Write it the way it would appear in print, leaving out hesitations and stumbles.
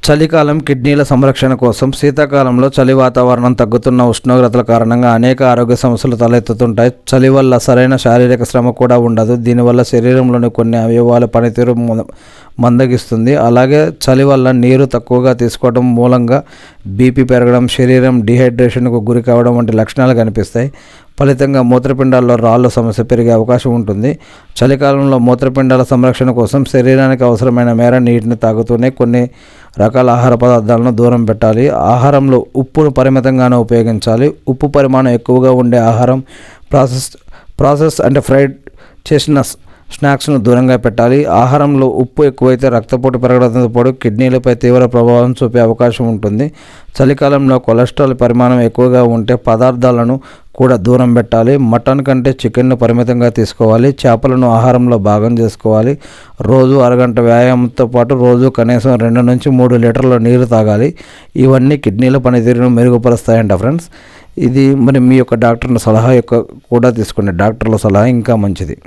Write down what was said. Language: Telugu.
చలికాలం కిడ్నీల సంరక్షణ కోసం. శీతాకాలంలో చలి వాతావరణం, తగ్గుతున్న ఉష్ణోగ్రతల కారణంగా అనేక ఆరోగ్య సమస్యలు తలెత్తుతుంటాయి. చలి వల్ల సరైన శారీరక శ్రమ కూడా ఉండదు. దీనివల్ల శరీరంలోని కొన్ని అవయవాల పనితీరు మందగిస్తుంది. అలాగే చలి వల్ల నీరు తక్కువగా తీసుకోవడం మూలంగా బీపీ పెరగడం, శరీరం డిహైడ్రేషన్కు గురి కావడం వంటి లక్షణాలు కనిపిస్తాయి. ఫలితంగా మూత్రపిండాల్లో రాళ్ళ సమస్య పెరిగే అవకాశం ఉంటుంది. చలికాలంలో మూత్రపిండాల సంరక్షణ కోసం శరీరానికి అవసరమైన మేర నీటిని తాగుతూనే కొన్ని రకాల ఆహార పదార్థాలను దూరం పెట్టాలి. ఆహారంలో ఉప్పును పరిమితంగానే ఉపయోగించాలి. ఉప్పు పరిమాణం ఎక్కువగా ఉండే ఆహారం, ప్రాసెస్ అంటే ఫ్రైడ్ చేసిన స్నాక్స్ను దూరంగా పెట్టాలి. ఆహారంలో ఉప్పు ఎక్కువైతే రక్తపోటు పెరగడంతో పాటు కిడ్నీలపై తీవ్ర ప్రభావం చూపే అవకాశం ఉంటుంది. చలికాలంలో కొలెస్ట్రాల్ పరిమాణం ఎక్కువగా ఉంటే పదార్థాలను కూడా దూరం పెట్టాలి. మటన్ కంటే చికెన్ను పరిమితంగా తీసుకోవాలి. చేపలను ఆహారంలో భాగం చేసుకోవాలి. రోజు అరగంట వ్యాయామంతో పాటు రోజు కనీసం 2 నుంచి 3 లీటర్ల నీరు తాగాలి. ఇవన్నీ కిడ్నీల పనితీరును మెరుగుపరుస్తాయంట ఫ్రెండ్స్. ఇది మరి మీ యొక్క డాక్టర్ల సలహా కూడా తీసుకోండి. డాక్టర్ల సలహా ఇంకా మంచిది.